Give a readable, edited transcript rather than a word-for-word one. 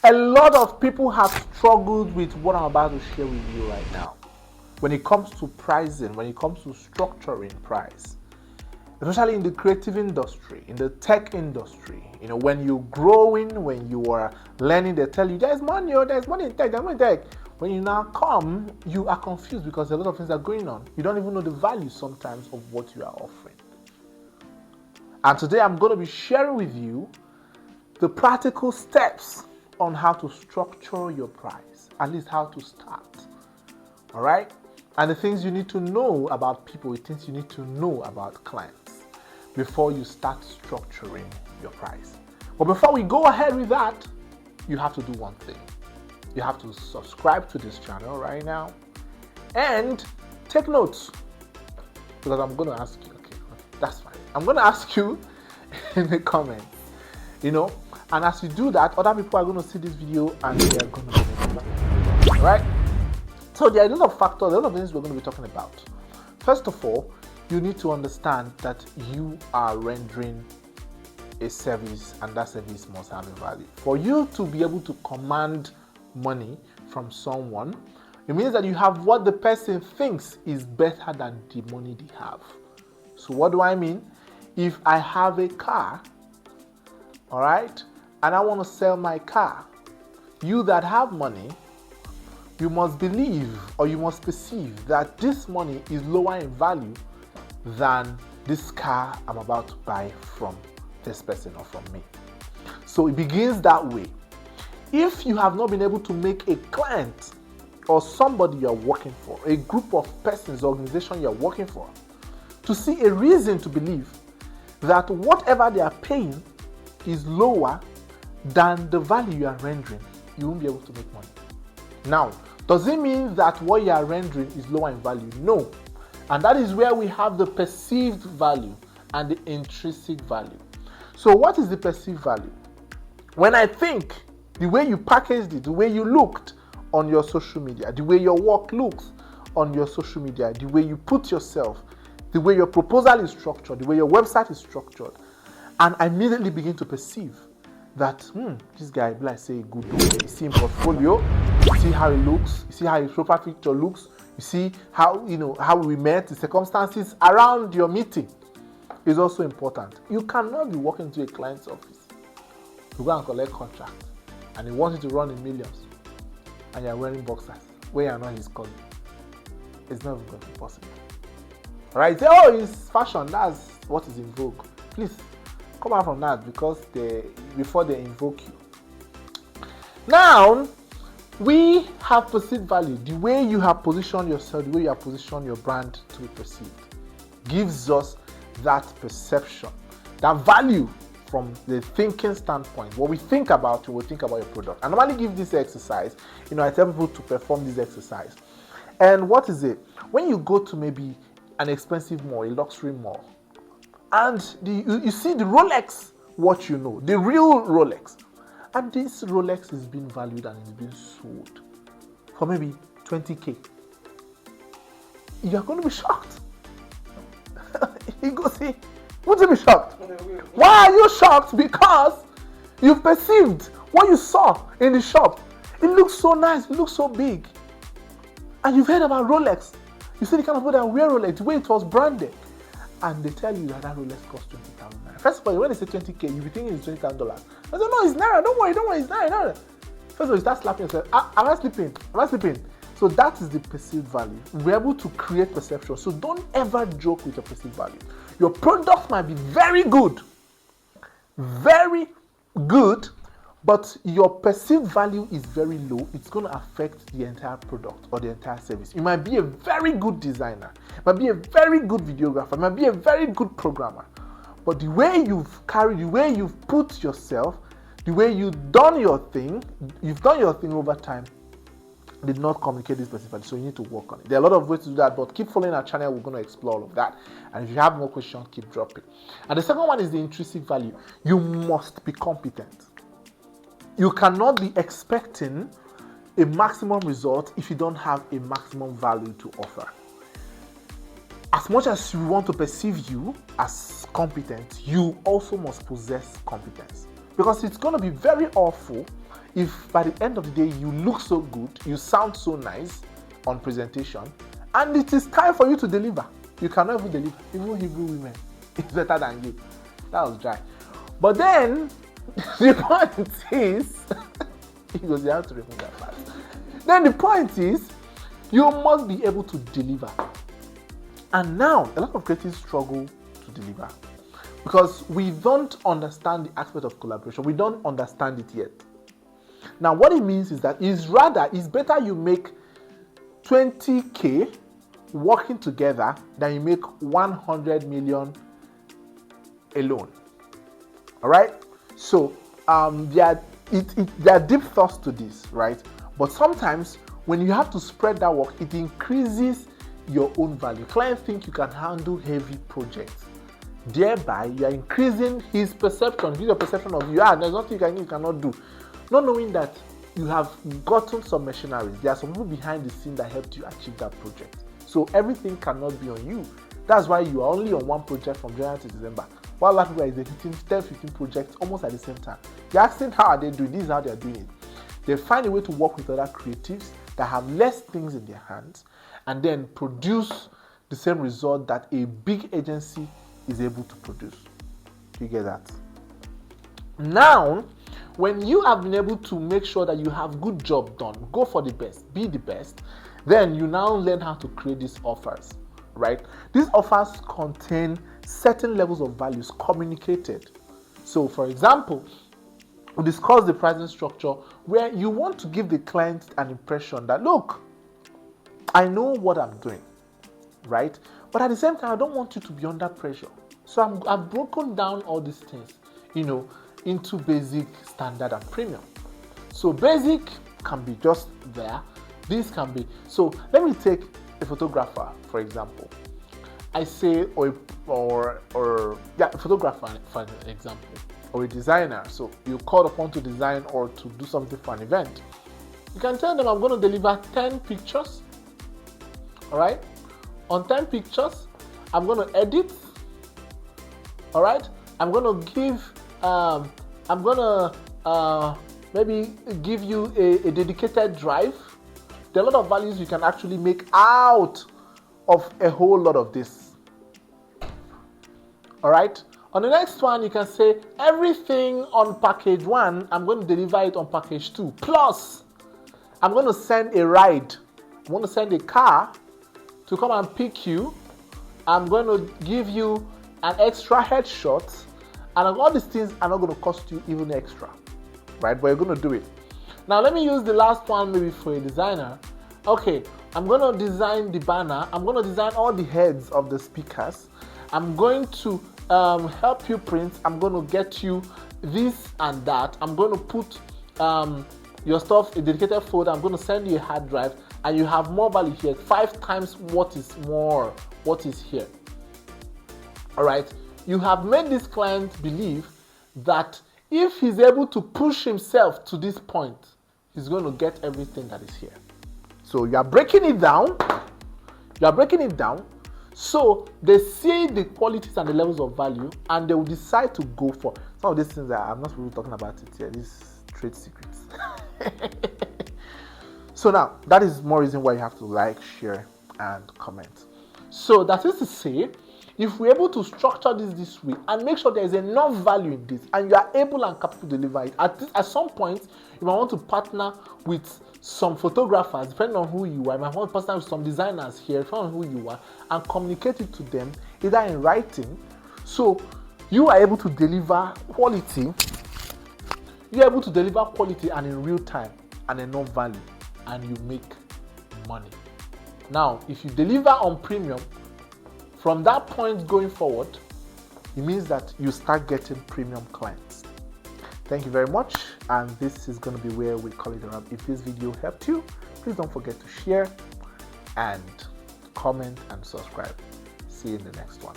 A lot of people have struggled with what I'm about to share with you right now. When it comes to pricing, when it comes to structuring price, especially in the creative industry, in the tech industry, when you're growing, when you are learning, they tell you there's money in tech, there's money in tech. When you now come, you are confused because a lot of things are going on. You don't even know the value sometimes of what you are offering. And today I'm going to be sharing with you the practical steps on how to structure your price, at least how to start. All right? And the things you need to know about people, the things you need to know about clients before you start structuring your price. But before we go ahead with that, you have to do one thing. You have to subscribe to this channel right now and take notes, because I'm going to ask you, okay, that's fine. I'm going to ask you in the comments, and as you do that, other people are going to see this video and they are going to benefit. All right? So there are a lot of factors, a lot of things we're going to be talking about. First of all, you need to understand that you are rendering a service and that service must have a value. For you to be able to command money from someone, it means that you have what the person thinks is better than the money they have. So what do I mean? If I have a car, all right, and I want to sell my car, you that have money, you must believe or you must perceive that this money is lower in value than this car I'm about to buy from this person or from me. So it begins that way. If you have not been able to make a client or somebody you're working for, a group of persons, organization you're working for, to see a reason to believe that whatever they are paying is lower than the value you are rendering, you won't be able to make money. Now, does it mean that what you are rendering is lower in value? No. And that is where we have the perceived value and the intrinsic value. So what is the perceived value? When I think the way you packaged it, the way you looked on your social media, the way your work looks on your social media, the way you put yourself, the way your proposal is structured, the way your website is structured, and I immediately begin to perceive that this guy, like say, good. You see him portfolio, you see how he looks, you see how his profile picture looks, you see how how we met, the circumstances around your meeting is also important. You cannot be walking to a client's office to go and collect contract, and he wants you to run in millions, and you're wearing boxers where you're not his cousin. It's not going to be possible. All right? Say, oh, it's fashion. That's what is in vogue. Please come out from that, because before they invoke you. Now, we have perceived value. The way you have positioned yourself, the way you have positioned your brand to be perceived, gives us that perception, that value from the thinking standpoint. What we think about you, we think about your product. I normally give this exercise. I tell people to perform this exercise. And what is it? When you go to maybe an expensive mall, a luxury mall, and you see the Rolex watch, the real Rolex, and this Rolex is being valued and is being sold for maybe 20K. You're going to be shocked. You go see, would you be shocked? Why are you shocked? Because you perceived what you saw in the shop. It looks so nice, it looks so big. And you've heard about Rolex. You see the kind of people that wear Rolex, the way it was branded. And they tell you that Rolex costs 20,000 naira. First of all, when they say 20K, you'll be thinking it's $20,000. I say, no, it's naira. Don't worry, it's naira. First of all, you start slapping yourself. Am I sleeping? So that is the perceived value. We're able to create perception. So don't ever joke with your perceived value. Your product might be very good, but your perceived value is very low. It's going to affect the entire product or the entire service. You might be a very good designer, might be a very good videographer, might be a very good programmer, but the way you've carried, the way you've put yourself, the way you've done your thing over time, did not communicate this specifically. So you need to work on it. There are a lot of ways to do that, but keep following our channel. We're going to explore all of that. And if you have more questions, keep dropping. And the second one is the intrinsic value. You must be competent. You cannot be expecting a maximum result if you don't have a maximum value to offer. As much as we want to perceive you as competent, you also must possess competence. Because it's going to be very awful if by the end of the day you look so good, you sound so nice on presentation, and it is time for you to deliver, you cannot even deliver. Even Hebrew women is better than you. That was dry. But then the point is, because you have to remove that part. Then the point is, you must be able to deliver. And now a lot of creatives struggle to deliver because we don't understand the aspect of collaboration. We don't understand it yet. Now, what it means is that it's better you make 20K working together than you make 100 million alone. All right. So there are deep thoughts to this, right? But sometimes when you have to spread that work, it increases your own value. Clients think you can handle heavy projects. Thereby, you are increasing his perception, your perception of you. There's nothing you cannot do. Not knowing that you have gotten some machineries. There are some people behind the scene that helped you achieve that project. So everything cannot be on you. That's why you are only on one project from January to December, while a lot of people are executing 10, 15 projects almost at the same time. You're asking how are they doing this, is how they're doing it. They find a way to work with other creatives that have less things in their hands and then produce the same result that a big agency is able to produce. You get that? Now, when you have been able to make sure that you have good job done, go for the best, be the best, then you now learn how to create these offers, right? These offers contain certain levels of values communicated. So, for example, we discuss the pricing structure where you want to give the client an impression that, look, I know what I'm doing, right? But at the same time, I don't want you to be under pressure. So I've broken down all these things, into basic, standard, and premium. So basic can be just there. This can be, so let me take a photographer, for example. I say, a photographer, for example, or a designer. So you're called upon to design or to do something for an event. You can tell them I'm going to deliver 10 pictures. All right. On 10 pictures, I'm going to edit. All right. I'm going to give, maybe give you a dedicated drive. There are a lot of values you can actually make out of a whole lot of this. All right. On the next one, you can say everything on package 1, I'm going to deliver it on package 2. Plus, I'm going to send a ride. I'm going to send a car to come and pick you. I'm going to give you an extra headshot. And all these things are not going to cost you even extra. Right? But you're going to do it. Now, let me use the last one maybe for a designer. Okay, I'm going to design the banner. I'm going to design all the heads of the speakers. I'm going to help you print. I'm going to get you this and that. I'm going to put your stuff in a dedicated folder. I'm going to send you a hard drive, and you have more value here. 5 times what is here. All right. You have made this client believe that if he's able to push himself to this point, he's going to get everything that is here. So you are breaking it down. So they see the qualities and the levels of value, and they will decide to go for some of these things that I'm not really talking about it here. These trade secrets. So now that is more reason why you have to like, share, and comment. So that is to say, if we're able to structure this way and make sure there is enough value in this, and you are able and capable to deliver it, at some point you might want to partner with some photographers, depending on who you are. You might want to partner with some designers here, depending on who you are, and communicate it to them either in writing. So you are able to deliver quality. You are able to deliver quality and in real time and enough value, and you make money. Now, if you deliver on premium, from that point going forward, it means that you start getting premium clients. Thank you very much, and this is going to be where we call it a wrap. If this video helped you, please don't forget to share and comment and subscribe. See you in the next one.